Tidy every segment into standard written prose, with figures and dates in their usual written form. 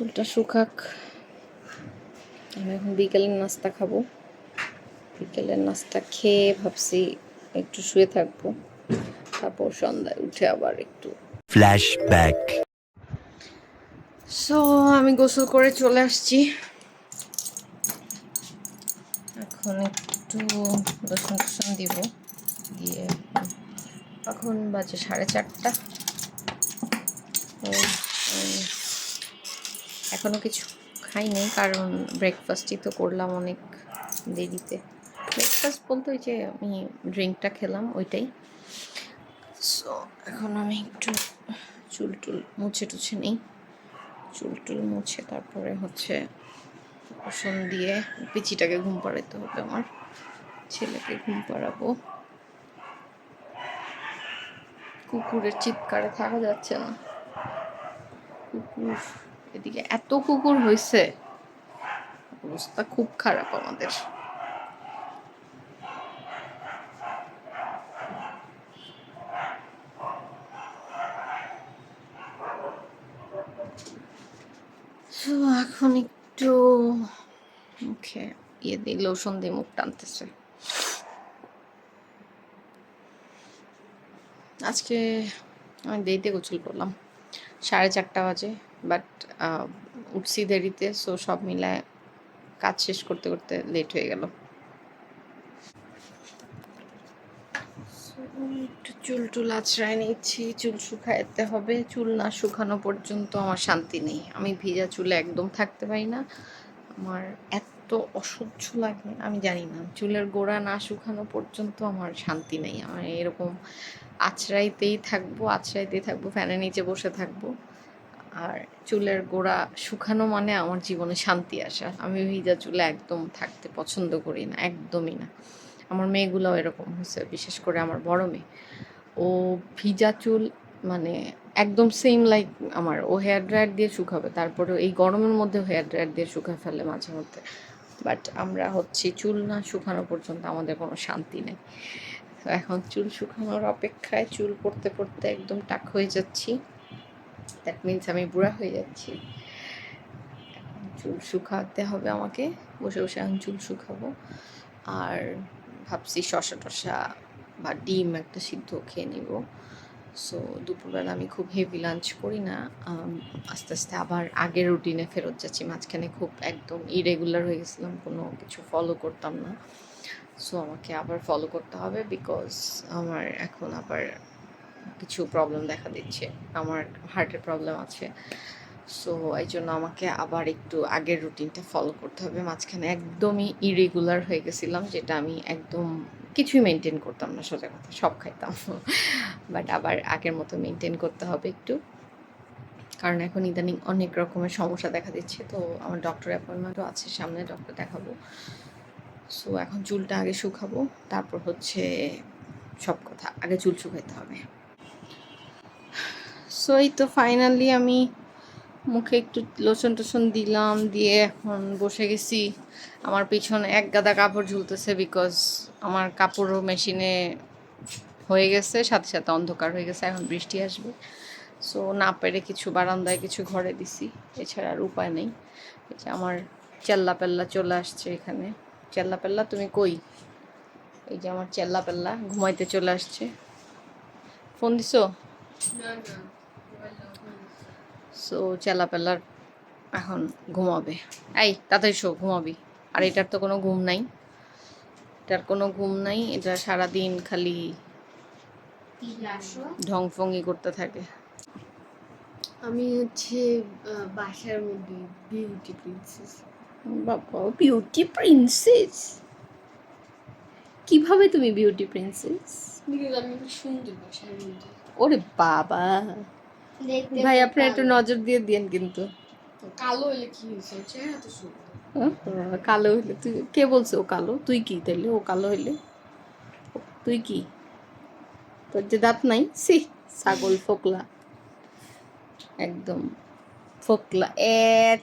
চুলটা শুকাক। আমি এখন বিকেলের নাস্তা খাবো। বিকেলের নাস্তা খেয়ে ভাবছি একটু শুয়ে থাকবো, তারপর সন্ধ্যায় উঠে আবার একটু ফ্ল্যাশব্যাক। সো আমি গোসল করে চলে আসছি। এখন একটু লোশন টোশন দিব, দিয়ে এখন বাজে 4:30। এখনো কিছু খাই নাই, কারণ ব্রেকফাস্টই তো করলাম অনেক দেরিতে। ব্রেকফাস্ট বলতে ওই যে আমি ড্রিঙ্কটা খেলাম ওইটাই। সো এখন আমি একটু চুল টুল মুছে টুছে নেই, চুল টুল মুছে তারপরে হচ্ছে কুসুম দিয়ে পিচিটাকে ঘুম পাড়াতে হবে, আমার ছেলেকে ঘুম পাড়াবো। কুকুরের চিৎকারে থাকা যাচ্ছে না। কুকুর, এদিকে এত কুকুর হয়েছে, অবস্থা খুব খারাপ আমাদের। এখন একটু মুখে ইয়ে দিই, লোশন দিয়ে মুখ টানতেছে। আজকে আমি দেরিতে গোসল করলাম, 4:30 বাজে, বাট উঠছি দেরিতে, সো সব মিলায় কাজ শেষ করতে করতে লেট হয়ে গেল। একটু চুল টুল আঁচড়ায় নিচ্ছি, চুল শুকাইতে হবে। চুল না শুকানো পর্যন্ত আমার শান্তি নেই। আমি ভিজা চুলে একদম থাকতে পারি না, আমার এত অসহ্য লাগে, আমি জানি না। চুলের গোড়া না শুকানো পর্যন্ত আমার শান্তি নেই। আমার এরকম আঁচড়াইতেই থাকবো, ফ্যানের নিচে বসে থাকবো। আর চুলের গোড়া শুকানো মানে আমার জীবনে শান্তি আসা। আমি ভিজা চুলে একদম থাকতে পছন্দ করি না, একদমই না। আমার মেয়েগুলোও এরকম হয়েছে, বিশেষ করে আমার বড় মেয়ে। ও ভিজা চুল মানে একদম সেম লাইক আমার, ও হেয়ার ড্রায়ার দিয়ে শুকাবে, তারপরে এই গরমের মধ্যে হেয়ার ড্রায়ার দিয়ে শুকায় ফেলে মাঝে মধ্যে। বাট আমরা হচ্ছে চুল না শুকানো পর্যন্ত আমাদের কোনো শান্তি নেই। তো এখন চুল শুকানোর অপেক্ষায়, চুল পড়তে পড়তে একদম টাক হয়ে যাচ্ছি। দ্যাট মিনস আমি বুড়া হয়ে যাচ্ছি। চুল শুকাতে হবে আমাকে, বসে বসে আমি চুল শুকাবো। আর ভাবছি শসা টসা বা ডিম একটা সিদ্ধ খেয়ে নিব। সো দুপুরবেলা আমি খুব হেভি লাঞ্চ করি না, আস্তে আস্তে আবার আগের রুটিনে ফেরত যাচ্ছি। মাঝখানে খুব একদম ইরেগুলার হয়ে গেছিলাম, কোনো কিছু ফলো করতাম না। সো আমাকে আবার ফলো করতে হবে, বিকজ আমার এখন আবার কিছু প্রবলেম দেখা দিচ্ছে, আমার হার্টের প্রবলেম আছে। সো এই জন্য আমাকে আবার একটু আগের রুটিনটা ফলো করতে হবে। মাঝখানে একদমই ইরেগুলার হয়ে গেছিলাম, যেটা আমি একদম কিছুই মেনটেন করতাম না, সোজা কথা সব খাইতাম। বাট আবার আগের মতো মেনটেন করতে হবে একটু, কারণ এখন ইদানিং অনেক রকমের সমস্যা দেখা দিচ্ছে। তো আমার ডক্টর অ্যাপয়েন্টমেন্টও আছে সামনে, ডক্টর দেখাবো। সো এখন চুলটা আগে শুকাবো, তারপর হচ্ছে সব কথা, আগে চুল শুকাইতে হবে। সো এই তো ফাইনালি আমি মুখে একটু লোশন টোশন দিলাম, দিয়ে এখন বসে গেছি। আমার পিছনে এক গাদা কাপড় ঝুলতেছে, বিকজ আমার কাপড়ও মেশিনে হয়ে গেছে, সাথে সাথে অন্ধকার হয়ে গেছে, এখন বৃষ্টি আসবে। সো না পেরে কিছু বারান্দায়, কিছু ঘরে দিছি, এছাড়া আর উপায় নেই। এই যে আমার চেল্লা পেল্লা চলে আসছে এখানে। চেল্লা পেল্লা তুমি কই? এই যে আমার চেল্লা পেল্লা ঘুমাইতে চলে আসছে। ফোন দিছো? সো চেল্লা পেল্লার এখন ঘুমাবে। এই তাড়াতাড়ি শো, ঘুমাবি। আর এটার তো কোনো ঘুম নাই, এটা সারাদিন খালি ঢংফঙ্গি করতে থাকে। আমি হচ্ছে বাসার মধ্যে বিউটি প্রিন্সেস। বাবা, বিউটি প্রিন্সেস? কিভাবে তুমি বিউটি প্রিন্সেস? বিকজ আমি খুব সুন্দর বাসার মধ্যে। ওরে বাবা, ভাই আপনি একটু নজর দিয়ে দিয়েন কিন্তু। কালো হলে কি হয়েছে, চেহারা তো সুন্দর। কালো হইলে তুই, কে বলছে ও কালো? তুই কি তাইলে? ও কালো হইলে তুই কি? তোর যে দাঁত নাই, সি ছাগল ফোকলা, একদম ফোকলা।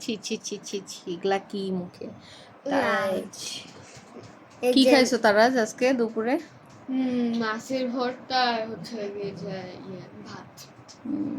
ছি ছি ছি ছি ছি, এগুলা কি মুখে? কি খাইছো তারাজ আজকে দুপুরে? মাছের ভর্তা হচ্ছে ভাত।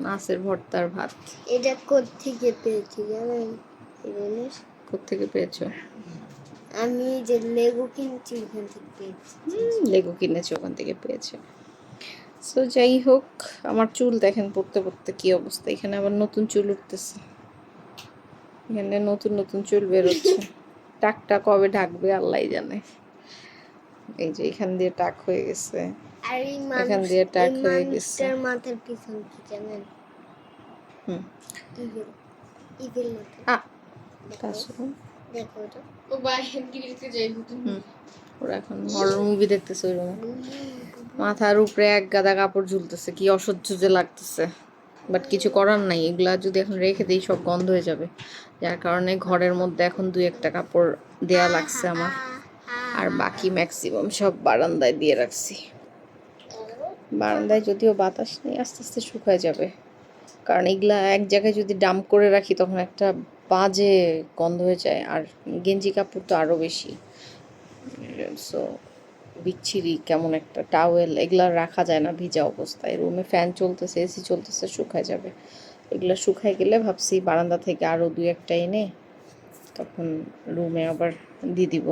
মাছের ভর্তার ভাত। এটা কোত্থেকে পেয়েছি জানেন এই জিনিস? কোত্থেকে পেয়েছো? আমি যে লেগো কিনছি ওখান থেকে পেয়েছি। লেগো কিনেছো, ওখান থেকে পেয়েছে। সো যাই হোক, আমার চুল দেখেন পড়তে পড়তে কি অবস্থা। এখানে আবার নতুন চুল উঠতেছে, এখানে নতুন নতুন চুল বেরোচ্ছে। টাকটা কবে ঢাকবে আল্লাহ জানে। এই যে এখান দিয়ে টাক হয়ে গেছে, আর এই এখান দিয়ে টাক হয়ে গেছে। মানুষটার মাথার পিছন কি জানেন? হুম। ইভিল ইভিল মাথা। আ দেখো তাছাড়া দেখো এটা। ও বাইরের দিকে যাই হুতুম। ওরা এখন হরর মুভি দেখতেছে ওই রুমে। মাথার উপরে এক গাদা কাপড় ঝুলতেছে, কি অসহ্য যে লাগতেছে। বাট কিছু করার নাই, এগুলা যদি এখন রেখে দিই সব গন্ধ হয়ে যাবে। যার কারণে ঘরের মধ্যে এখন 2-1টা কাপড় দেয়া লাগছে আমার, আর বাকি ম্যাক্সিমাম সব বারান্দায় দিয়ে রাখছি। বারান্দায় যদিও বাতাস নেই, আস্তে আস্তে শুকায় যাবে। কারণ এগুলা এক জায়গায় যদি ডাম্প করে রাখি তখন একটা বাজে গন্ধ হয়ে যায়, আর গেঞ্জি কাপড় তো আরও বেশি। সো বিচ্ছিরি কেমন একটা টাওয়েল এগুলা রাখা যায় না ভিজা অবস্থায়। রুমে ফ্যান চলতেছে, এসি চলতেছে, শুকায় যাবে। এগুলো শুকায় গেলে ভাবছি বারান্দা থেকে আরও 2-1টা এনে তখন রুমে আবার দিয়ে দিব।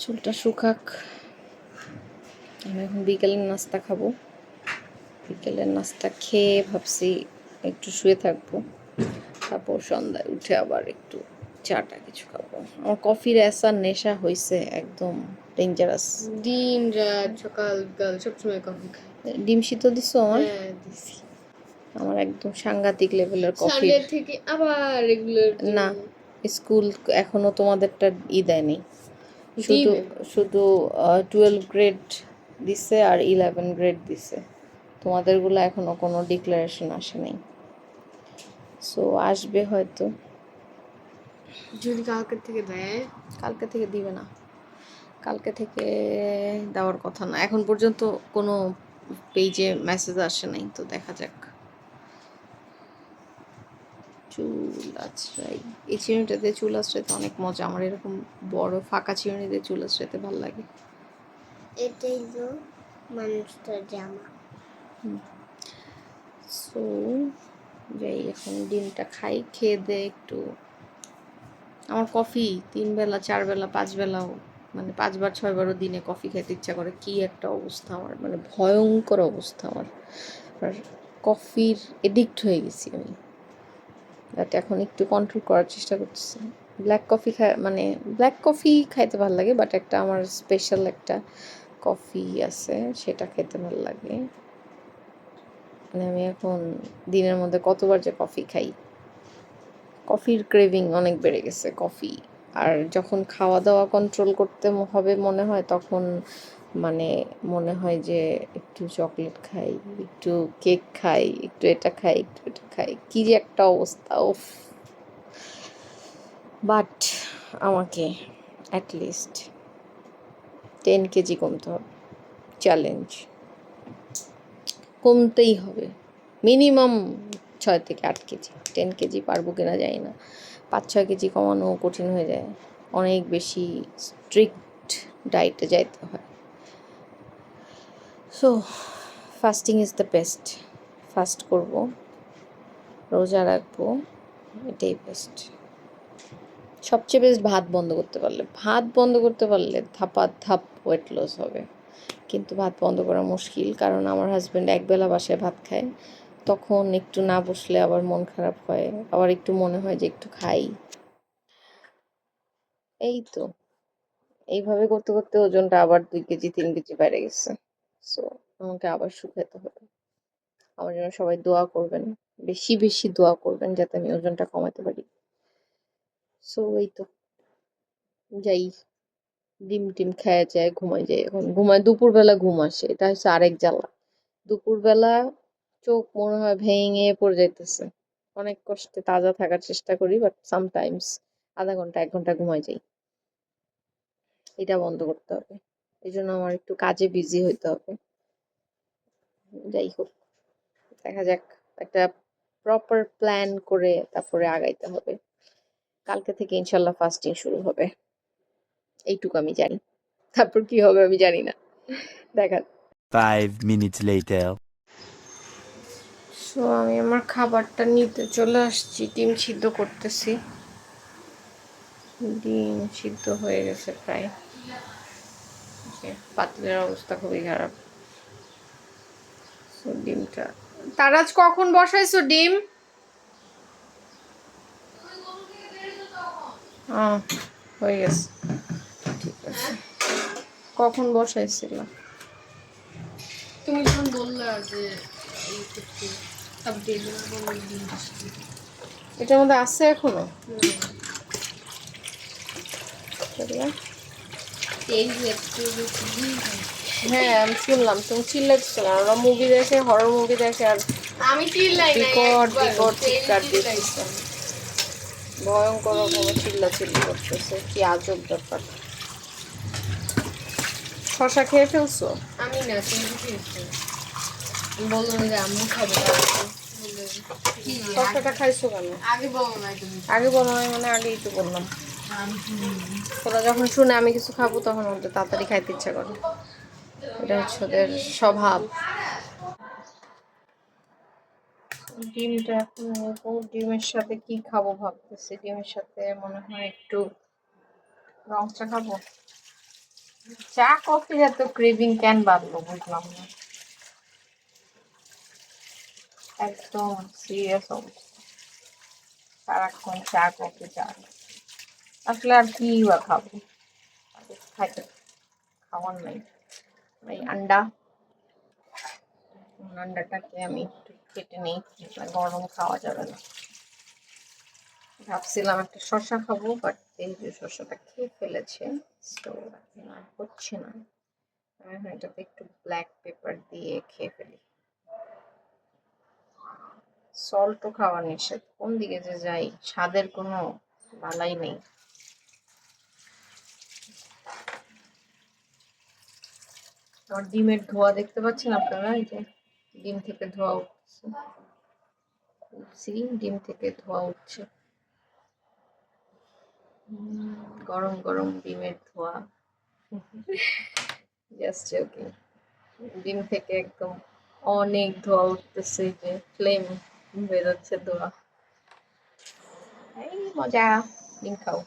চুলটা শুকাক। আমি এখন বিকেলের নাস্তা খাবো। বিকেলের নাস্তা খেয়ে ভাবছি একটু শুয়ে থাকবো, তারপর সন্ধ্যায় উঠে আবার একটু চাটা কিছু খাবো। আমার কফির এসার নেশা হয়েছে, একদম ডেঞ্জারাস। দিন রাত সকাল বিকাল সবসময় কফি খাই। ডিম সিদ্ধ দিছো আমার? হ্যাঁ দিছি। আমার একদম সাংঘাতিক লেভেলের কফি। সানডে থেকে আবার রেগুলার না, স্কুল এখনো তোমাদেরটা দেয়নি, শুধু শুধু 12 গ্রেড দিছে আর 11 গ্রেড দিছে। তোমাদেরগুলো এখনো কোনো ডিক্লারেশন আসে নাই। সো আসবে হয়তো। যদি কালকে থেকে দেয়। কালকে থেকে দিবে না, কালকে থেকে দেওয়ার কথা না। এখন পর্যন্ত কোনো পেজে মেসেজ আসে নাই, তো দেখা যাক। চুল আঁচড়াই, এই চিরুনিটা দিয়ে চুল আঁচড়াইতে অনেক মজা। আমার এরকম বড় ফাঁকা চিরুনি দিয়ে চুল আঁচড়াইতে ভালো লাগে। এটাই তো মানুষটার জামা। সো যাই, এখন ডিমটা খাই, খেয়ে দে একটু। আমার কফি 3 বেলা 4 বেলা 5 বেলাও, মানে 5 বার 6 বারও দিনে কফি খেতে ইচ্ছা করে। কি একটা অবস্থা আমার, মানে ভয়ঙ্কর অবস্থা আমার। আর কফির এডিক্ট হয়ে গেছি আমি। বাট এখন একটু কন্ট্রোল করার চেষ্টা করতেছি। ব্ল্যাক কফি মানে ব্ল্যাক কফি খাইতে ভালো লাগে, বাট একটা আমার স্পেশাল একটা কফি আছে, সেটা খেতে ভালো লাগে। মানে আমি এখন দিনের মধ্যে কতবার যে কফি খাই, কফির ক্রেভিং অনেক বেড়ে গেছে কফি। আর যখন খাওয়া দাওয়া কন্ট্রোল করতে হবে মনে হয়, তখন মানে মনে হয় যে একটু চকলেট খাই, একটু কেক খাই, একটু এটা খাই, একটু এটা খাই, কি যে একটা অবস্থা। ওফ। বাট আমাকে অ্যাটলিস্ট 10 কেজি কমতে হবে, চ্যালেঞ্জ। কমতেই হবে মিনিমাম 6 থেকে 8 কেজি। 10 কেজি পারবো কিনা জানি না, 5-6 কেজি কমানো কঠিন হয়ে যায়, অনেক বেশি স্ট্রিক্ট ডায়েটে যাইতে হয়। So fasting is the best. Fast করব, রোজা রাখবো, এটাই বেস্ট। সবচেয়ে বেস্ট ভাত বন্ধ করতে পারলে, ভাত বন্ধ করতে পারলে ধাপা ধাপ ওয়েট লস হবে। কিন্তু ভাত বন্ধ করা মুশকিল, কারণ আমার হাজব্যান্ড একবেলা বাসায় ভাত খায়, তখন একটু না বসলে আবার মন খারাপ হয়, আবার একটু মনে হয় যে একটু খাই। এই তো এইভাবে করতে করতে ওজনটা আবার 2 কেজি 3 কেজি বেড়ে গেছে। সো আমাকে আবার শুকাতে হবে। আমার জন্য সবাই দোয়া করবেন, বেশি বেশি দোয়া করবেন যাতে আমি ওজনটা কমাতে পারি। সো এই তো যাই, ডিম টিম খেয়ে যায়, ঘুমাই যায়। এখন ঘুমায়, দুপুরবেলা ঘুম আসে, এটা হচ্ছে আরেক জ্বালা। দুপুরবেলা চোখ মনে হয় ভেঙে পড়ে যাইতেছে। অনেক কষ্টে তাজা থাকার চেষ্টা করি, বাট সামটাইমস আধা ঘন্টা 1 ঘন্টা ঘুমাই যাই। এটা বন্ধ করতে হবে, এই জন্য আমার একটু কাজে বিজি হইতে হবে। যাই হোক, দেখা যাক, একটা প্রপার প্ল্যান করে তারপরে আগাইতে হবে। কালকে থেকে ইনশাল্লাহ ফাস্টিং শুরু হবে, এইটুকু আমি জানি। তারপর কি হবে আমি জানি না, দেখা। 5 minutes later. সো আমি আমার খাবারটা নিতে চলে আসছি, ডিম সিদ্ধ করতেছি। ডিম সিদ্ধ হয়ে গেছে প্রায়। পাতিলের অবস্থা খুবই খারাপ। সো ডিমটা তারাজ কখন বসাইছো ডিম? হয়ে গেছে, ঠিক আছে। কখন বসাইছিল? তুমি যখন বললা যে এই করতে আপডেট দিন আসবে। এটার মধ্যে আছে এখনো? এই যে একটু বেশি হ্যাঁ আমি শুনলাম তুমি চিল্লাচ্ছিল, ওরা মুভি দেখে, হরর মুভি দেখে আর আমি চিল্লাই না বিকট একবার বিকট সেই চিৎকার চিল্লাই। দিতেছে, ভয়ঙ্কর রকমের চিল্লাচিল্লি করতেছে, কি আজব ব্যাপার। শশা খেয়ে ফেলছো? আমি না তুমি খেয়েছো বললো যে আম্মু খাবো কি শশাটা খাইছো কেন? আগে বলো না তুমি আগে বলো নাই মানে আগেই তো বললাম। আমি শুনিনি। ওরা যখন শুনে আমি কিছু খাবো তখন ওদের তাড়াতাড়ি খাইতে ইচ্ছা করে, এটা হচ্ছে ওদের স্বভাব। ডিমটা এখন নেবো, ডিমের সাথে কি খাবো ভাবতেছি। ডিমের সাথে মনে হয় একটু রং চা খাবো। চা কফির এত ক্রেভিং কেন বাড়লো বুঝলাম না, একদম সিরিয়াস অবস্থা, সারাক্ষণ চা কফি চা। আসলে আর কি বা খাবো, খাইতে খাওয়ার নাই। এই আন্ডাটাকে আমি একটু কেটে নিই, গরম খাওয়া যাবে না। ভাবছিলাম একটা শসা খাবো, বাট এই যে শসাটা খেয়ে ফেলেছে, তো এখন আর হচ্ছে না। আমি এখন এটাতে একটু ব্ল্যাক পেপার দিয়ে খেয়ে ফেলি। সল্টও খাওয়া নিষেধ, কোন দিকে যে যাই, স্বাদের কোনো বালাই নেই। আমার ডিমের ধোয়া দেখতে পাচ্ছেন আপনারা, এই যে ডিম থেকে ধোয়া উঠছে, ডিম থেকে ধোয়া উঠছে, গরম গরম ডিমের ধোয়া। Just joking. ডিম থেকে একদম অনেক ধোয়া উঠতেছে, যে ফ্লেম বেরোচ্ছে ধোয়া। এই মজা, ডিম খাও।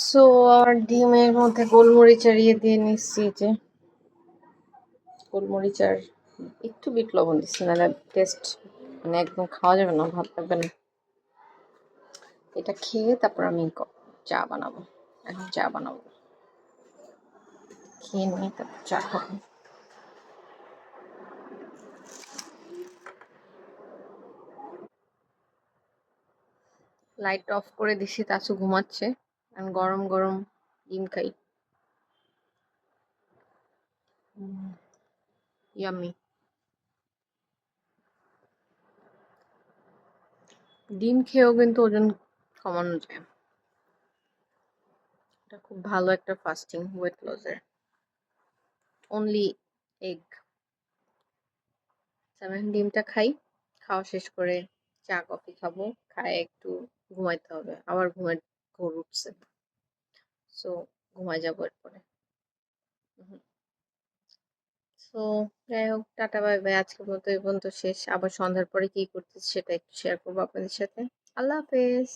সো আর ডিমের মধ্যে গোলমরিচ আর ইয়ে দিয়ে নিচ্ছি, যে গোলমরিচ আর একটু বিট লবণ দিচ্ছি, নাহলে টেস্ট মানে একদম খাওয়া যাবে না, ভালো লাগবে না। এটা খেয়ে তারপর আমি চা বানাবো, এখন চা বানাবো, খেয়ে নিই তারপর চা খাবো। লাইট অফ করে দিছি, তাছু ঘুমাচ্ছে, আমি গরম গরম ডিম খাই। ইয়াম্মি। ডিম খেয়েও কিন্তু ওজন কমানো যায়, এটা খুব ভালো একটা ফাস্টিং ওয়েট লসের। Only egg. আমি এখন ডিমটা খাই, খাওয়া শেষ করে চা কফি খাবো, খায় একটু ঘুমাইতে হবে, আবার ঘুম উঠছে, সো ঘুমাই যাবো এরপরে। সো যাই হোক, টাটা বাই বাই, আজকের মতো এই পর্যন্ত শেষ। আবার সন্ধ্যার পরে কি করতেছি সেটা একটু শেয়ার করবো আপনাদের সাথে। আল্লাহ হাফেজ।